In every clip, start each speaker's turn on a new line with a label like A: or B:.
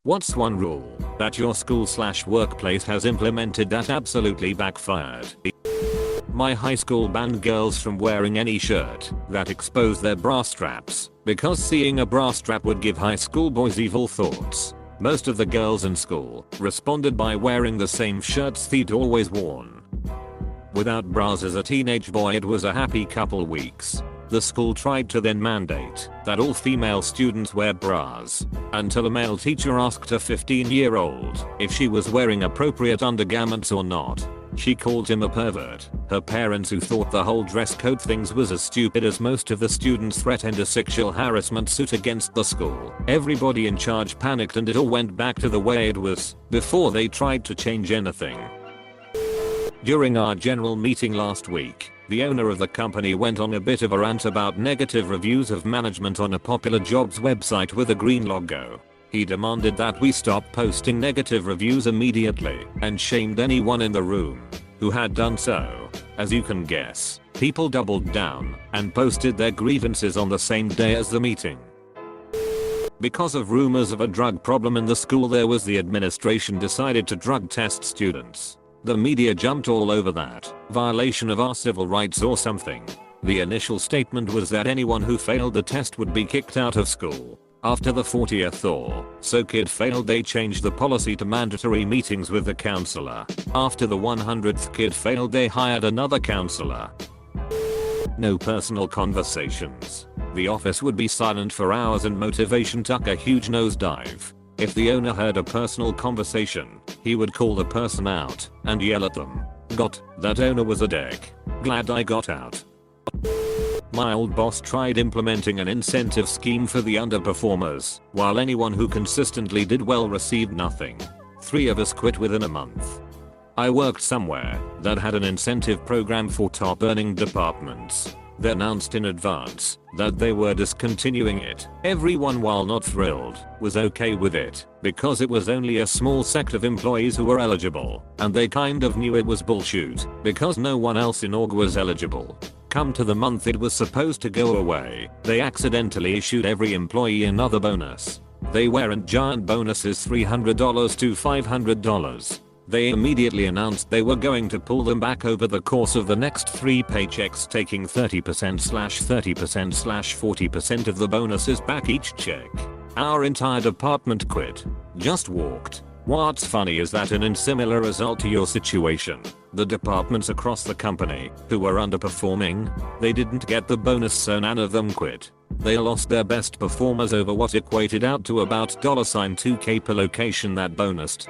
A: What's one rule that your school/workplace has implemented that absolutely backfired? My high school banned girls from wearing any shirt that exposed their bra straps because seeing a bra strap would give high school boys evil thoughts. Most of the girls in school responded by wearing the same shirts they'd always worn. Without bras as a teenage boy, it was a happy couple weeks. The school tried to then mandate that all female students wear bras until a male teacher asked a 15-year-old if she was wearing appropriate undergarments or not. She called him a pervert. Her parents, who thought the whole dress code things was as stupid as most of the students, threatened a sexual harassment suit against the school. Everybody in charge panicked and it all went back to the way it was before they tried to change anything. During our general meeting last week, the owner of the company went on a bit of a rant about negative reviews of management on a popular jobs website with a green logo. He demanded that we stop posting negative reviews immediately and shamed anyone in the room who had done so. As you can guess, people doubled down and posted their grievances on the same day as the meeting. Because of rumors of a drug problem in the school, the administration decided to drug test students. The media jumped all over that, violation of our civil rights or something. The initial statement was that anyone who failed the test would be kicked out of school. After the 40th or so kid failed, they changed the policy to mandatory meetings with the counselor. After the 100th kid failed, they hired another counselor. No personal conversations. The office would be silent for hours and motivation took a huge nosedive. If the owner heard a personal conversation, he would call the person out and yell at them. That owner was a dick. Glad I got out. My old boss tried implementing an incentive scheme for the underperformers, while anyone who consistently did well received nothing. 3 of us quit within a month. I worked somewhere that had an incentive program for top earning departments. They announced in advance that they were discontinuing it. Everyone, while not thrilled, was okay with it because it was only a small sect of employees who were eligible, and they kind of knew it was bullshit because no one else in org was eligible. Come to the month it was supposed to go away, they accidentally issued every employee another bonus. They weren't giant bonuses, $300 to $500. They immediately announced they were going to pull them back over the course of the next 3 paychecks, taking 30%/30%/40% of the bonuses back each check. Our entire department quit. Just walked. What's funny is that in similar result to your situation, the departments across the company who were underperforming, they didn't get the bonus, so none of them quit. They lost their best performers over what equated out to about $2K per location that bonused.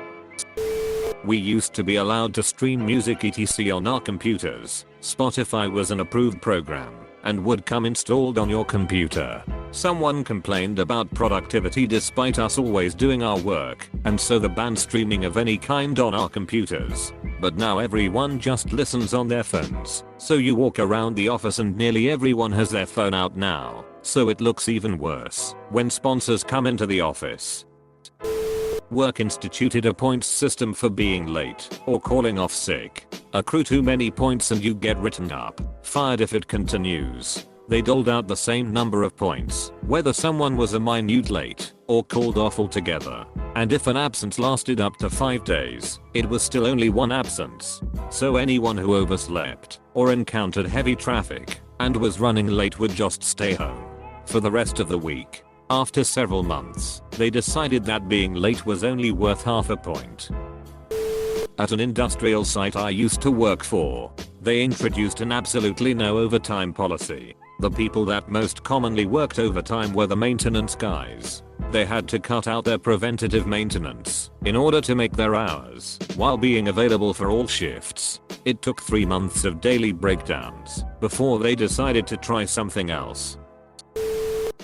A: We used to be allowed to stream music etc on our computers. Spotify was an approved program and would come installed on your computer. Someone complained about productivity despite us always doing our work, and so they banned streaming of any kind on our computers. But now everyone just listens on their phones. So you walk around the office and nearly everyone has their phone out now. So it looks even worse when sponsors come into the office. Work instituted a points system for being late or calling off sick. Accrue too many points and you get written up, fired if it continues. They doled out the same number of points whether someone was a minute late or called off altogether. And if an absence lasted up to 5 days, it was still only 1 absence. So anyone who overslept or encountered heavy traffic and was running late would just stay home for the rest of the week. After several months, they decided that being late was only worth half a point. At an industrial site I used to work for, they introduced an absolutely no overtime policy. The people that most commonly worked overtime were the maintenance guys. They had to cut out their preventative maintenance in order to make their hours while being available for all shifts. It took 3 months of daily breakdowns before they decided to try something else.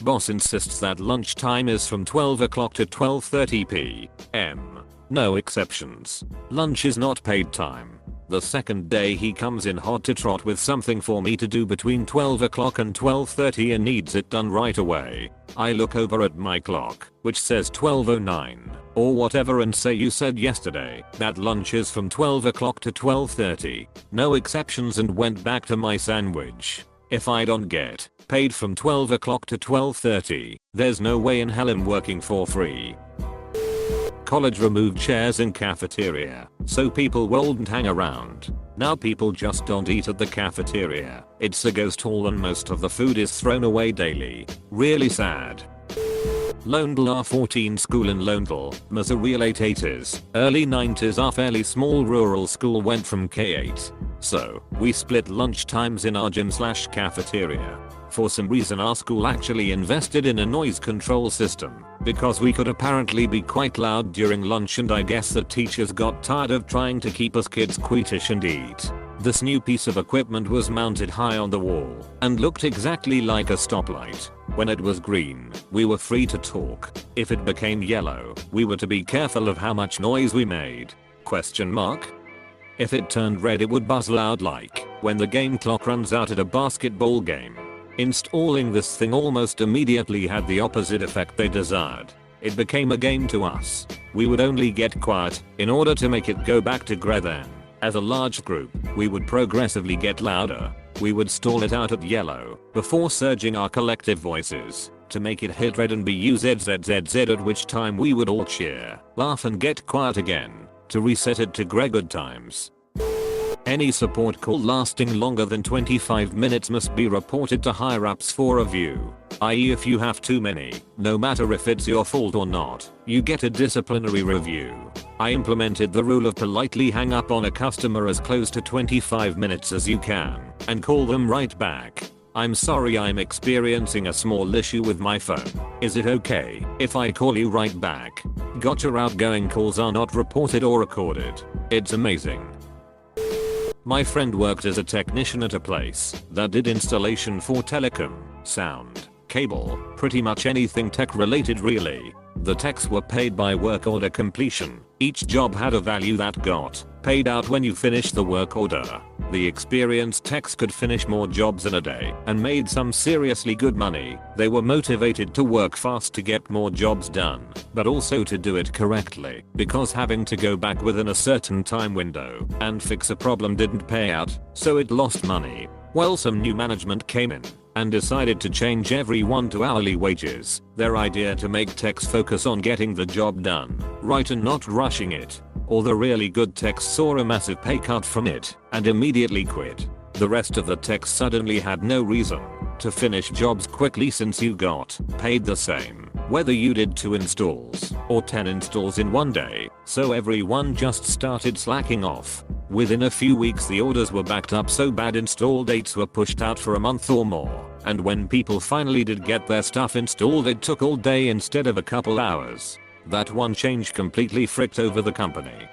A: Boss insists that lunchtime is from 12 o'clock to 12:30 p.m. No exceptions. Lunch is not paid time. The second day he comes in hot to trot with something for me to do between 12 o'clock and 12:30 and needs it done right away. I look over at my clock, which says 12:09 or whatever, and say, you said yesterday that lunch is from 12 o'clock to 12:30. No exceptions, and went back to my sandwich. If I don't get paid from 12 o'clock to 12:30, there's no way in hell I'm working for free. college removed chairs in cafeteria, so people wouldn't hang around. Now people just don't eat at the cafeteria. It's a ghost hall and most of the food is thrown away daily. Really sad. Lonedale R14 School in Lonedale, Missouri. Late 80s, early 90s. Our fairly small rural school went from K8. So, we split lunch times in our gym/cafeteria. For some reason our school actually invested in a noise control system, because we could apparently be quite loud during lunch, and I guess the teachers got tired of trying to keep us kids quietish and eat. This new piece of equipment was mounted high on the wall, and looked exactly like a stoplight. When it was green, we were free to talk. If it became yellow, we were to be careful of how much noise we made. ? If it turned red, it would buzz loud like when the game clock runs out at a basketball game. Installing this thing almost immediately had the opposite effect they desired. It became a game to us. We would only get quiet in order to make it go back to gray. Then, as a large group, we would progressively get louder. We would stall it out at yellow before surging our collective voices to make it hit red and be UZZZZ, at which time we would all cheer, laugh and get quiet again to reset it to gray. Good times. Any support call lasting longer than 25 minutes must be reported to higher ups for review. I.e., if you have too many, no matter if it's your fault or not, you get a disciplinary review. I implemented the rule of politely hang up on a customer as close to 25 minutes as you can and call them right back. I'm sorry, I'm experiencing a small issue with my phone. Is it okay if I call you right back? Gotcha. Outgoing calls are not reported or recorded. It's amazing. My friend worked as a technician at a place that did installation for telecom, sound, cable, pretty much anything tech related really. The techs were paid by work order completion. Each job had a value that got paid out when you finished the work order. The experienced techs could finish more jobs in a day and made some seriously good money. They were motivated to work fast to get more jobs done, but also to do it correctly, because having to go back within a certain time window and fix a problem didn't pay out, so it lost money. Well, some new management came in and decided to change everyone to hourly wages. Their idea to make techs focus on getting the job done right and not rushing it. All the really good techs saw a massive pay cut from it and immediately quit. The rest of the techs suddenly had no reason to finish jobs quickly since you got paid the same whether you did 2 installs or 10 installs in one day, so everyone just started slacking off. Within a few weeks the orders were backed up so bad install dates were pushed out for a month or more, and when people finally did get their stuff installed it took all day instead of a couple hours. That one change completely fricked over the company.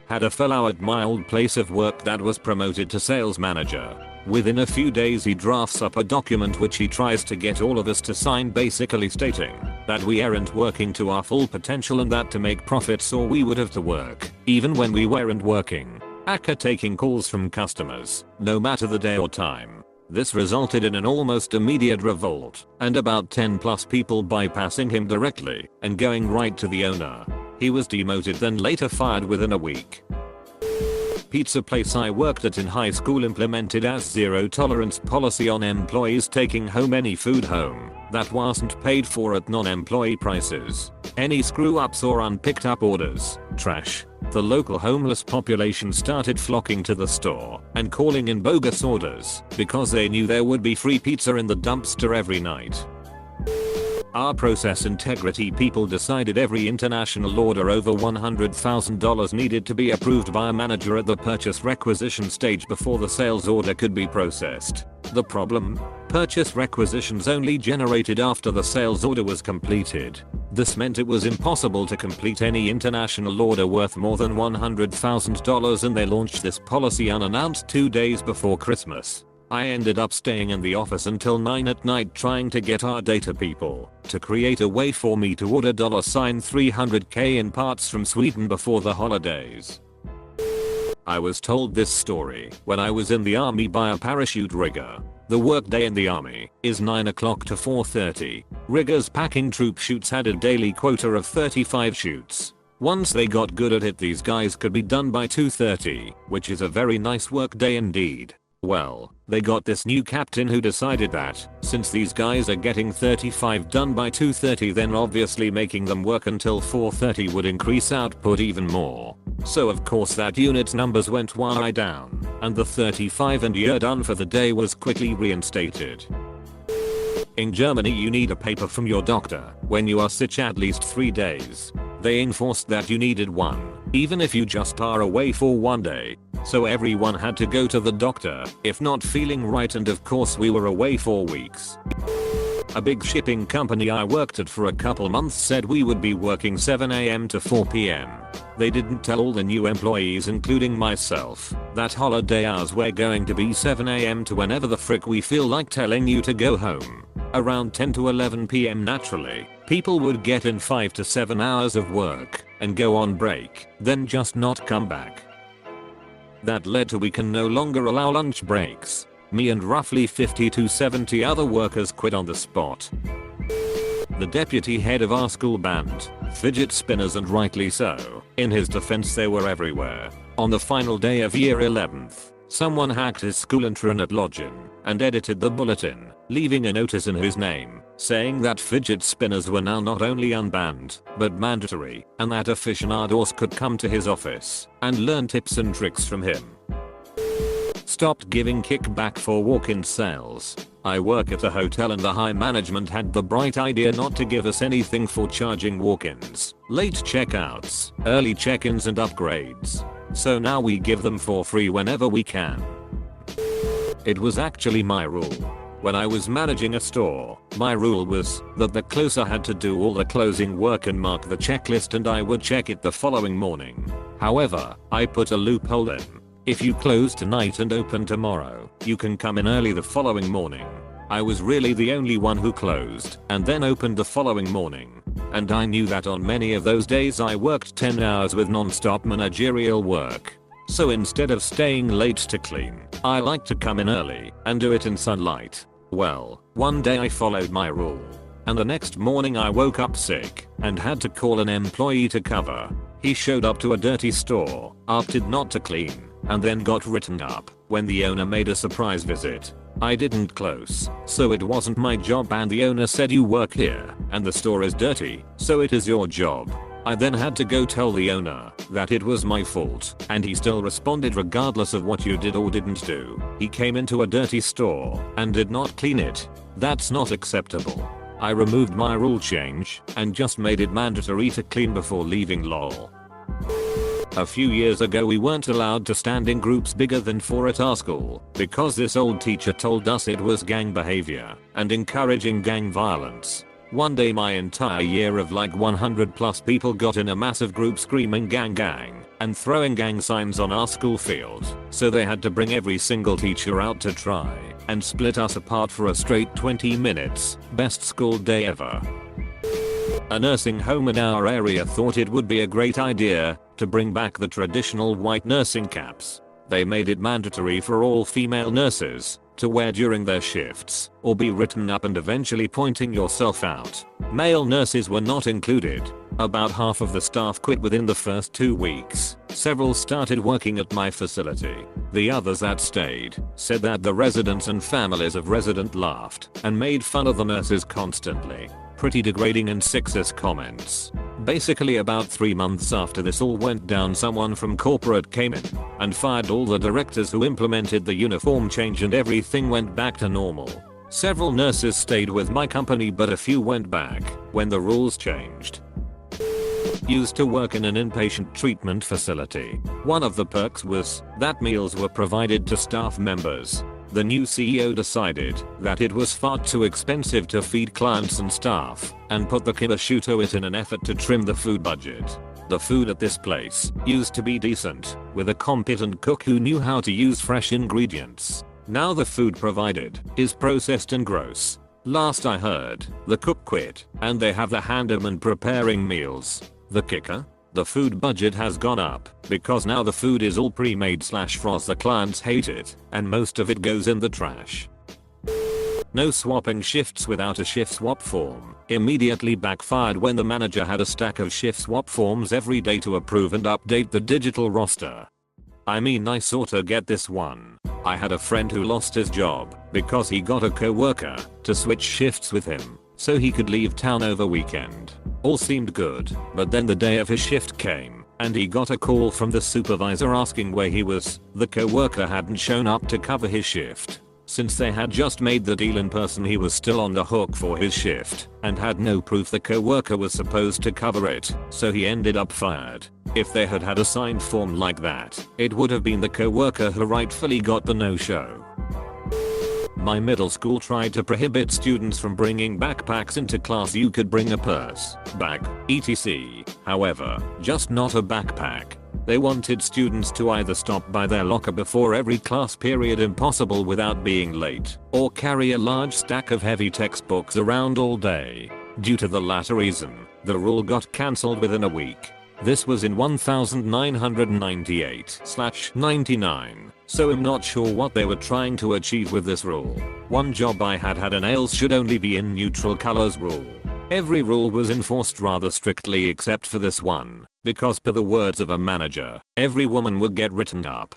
A: Had a fellow at my old place of work that was promoted to sales manager. Within a few days he drafts up a document which he tries to get all of us to sign, basically stating that we aren't working to our full potential and that to make profits or we would have to work even when we weren't working. Aka taking calls from customers, no matter the day or time. This resulted in an almost immediate revolt and about 10 plus people bypassing him directly and going right to the owner. He was demoted, then later fired within a week. Pizza place I worked at in high school implemented a zero tolerance policy on employees taking home any food home that wasn't paid for at non-employee prices. Any screw ups or unpicked up orders, trash. The local homeless population started flocking to the store and calling in bogus orders because they knew there would be free pizza in the dumpster every night. Our process integrity people decided every international order over $100,000 needed to be approved by a manager at the purchase requisition stage before the sales order could be processed. The problem? Purchase requisitions only generated after the sales order was completed. This meant it was impossible to complete any international order worth more than $100,000, and they launched this policy unannounced 2 days before Christmas. I ended up staying in the office until 9 at night trying to get our data people to create a way for me to order $300K in parts from Sweden before the holidays. I was told this story when I was in the army by a parachute rigger. The workday in the army is 9 o'clock to 4:30. Riggers packing troop chutes had a daily quota of 35 chutes. Once they got good at it, these guys could be done by 2:30, which is a very nice workday indeed. Well, they got this new captain who decided that, since these guys are getting 35 done by 2:30, then obviously making them work until 4:30 would increase output even more. So of course that unit's numbers went way down, and the 35 and you're done for the day was quickly reinstated. In Germany you need a paper from your doctor when you are sick at least 3 days. They enforced that you needed one, even if you just are away for 1 day. So everyone had to go to the doctor if not feeling right, and of course we were away for weeks. A big shipping company I worked at for a couple months said we would be working 7 AM to 4 PM. They didn't tell all the new employees, including myself, that holiday hours were going to be 7 AM to whenever the frick we feel like telling you to go home. Around 10 to 11 PM naturally, people would get in 5 to 7 hours of work and go on break, then just not come back. That led to we can no longer allow lunch breaks. Me and roughly 50 to 70 other workers quit on the spot. The deputy head of our school banned fidget spinners, and rightly so. In his defense, they were everywhere. On the final day of year 11th, someone hacked his school intranet login and edited the bulletin, leaving a notice in his name saying that fidget spinners were now not only unbanned but mandatory, and that aficionados could come to his office and learn tips and tricks from him. Stopped giving kickback for walk-in sales. I work at a hotel and the high management had the bright idea not to give us anything for charging walk-ins, late checkouts, early check-ins and upgrades. So now we give them for free whenever we can. It was actually my rule. When I was managing a store, my rule was that the closer had to do all the closing work and mark the checklist, and I would check it the following morning. However, I put a loophole in. If you close tonight and open tomorrow, you can come in early the following morning. I was really the only one who closed and then opened the following morning. And I knew that on many of those days I worked 10 hours with non-stop managerial work. So instead of staying late to clean, I like to come in early and do it in sunlight. Well, one day I followed my rule, and the next morning I woke up sick and had to call an employee to cover. He showed up to a dirty store, opted not to clean, and then got written up when the owner made a surprise visit. I didn't close, so it wasn't my job, and the owner said, "You work here and the store is dirty, so it is your job." I then had to go tell the owner that it was my fault, and he still responded, "Regardless of what you did or didn't do, he came into a dirty store and did not clean it. That's not acceptable." I removed my rule change and just made it mandatory to clean before leaving, lol. A few years ago we weren't allowed to stand in groups bigger than 4 at our school because this old teacher told us it was gang behavior and encouraging gang violence. One day my entire year of like 100 plus people got in a massive group screaming "gang gang" and throwing gang signs on our school field, so they had to bring every single teacher out to try and split us apart for a straight 20 minutes. Best school day ever. A nursing home in our area thought it would be a great idea to bring back the traditional white nursing caps. They made it mandatory for all female nurses to wear during their shifts or be written up and eventually pointing yourself out. Male nurses were not included. About half of the staff quit within the first 2 weeks. Several started working at my facility. The others that stayed said that the residents and families of residents laughed and made fun of the nurses constantly. Pretty degrading and sexist comments. Basically about 3 months after this all went down, someone from corporate came in and fired all the directors who implemented the uniform change, and everything went back to normal. Several nurses stayed with my company, but a few went back when the rules changed. Used to work in an inpatient treatment facility. One of the perks was that meals were provided to staff members. The new CEO decided that it was far too expensive to feed clients and staff and put the kibosh to it in an effort to trim the food budget. The food at this place used to be decent, with a competent cook who knew how to use fresh ingredients. Now the food provided is processed and gross. Last I heard, the cook quit and they have the handyman preparing meals. The kicker? The food budget has gone up because now the food is all pre-made / frost. The clients hate it and most of it goes in the trash. No swapping shifts without a shift swap form. Immediately backfired when the manager had a stack of shift swap forms every day to approve and update the digital roster. I mean, I sorta get this one. I had a friend who lost his job because he got a coworker to switch shifts with him so he could leave town over weekend. All seemed good, but then the day of his shift came and he got a call from the supervisor asking where he was. The coworker hadn't shown up to cover his shift. Since they had just made the deal in person, he was still on the hook for his shift and had no proof the coworker was supposed to cover it, so he ended up fired. If they had had a signed form like that, it would have been the coworker who rightfully got the no-show. My middle school tried to prohibit students from bringing backpacks into class. You could bring a purse, bag, etc. However, just not a backpack. They wanted students to either stop by their locker before every class period impossible without being late, or carry a large stack of heavy textbooks around all day. Due to the latter reason, the rule got cancelled within a week. This was in 1998/99, so I'm not sure what they were trying to achieve with this rule. One job I had a nails should only be in neutral colors rule. Every rule was enforced rather strictly except for this one, because per the words of a manager, every woman would get written up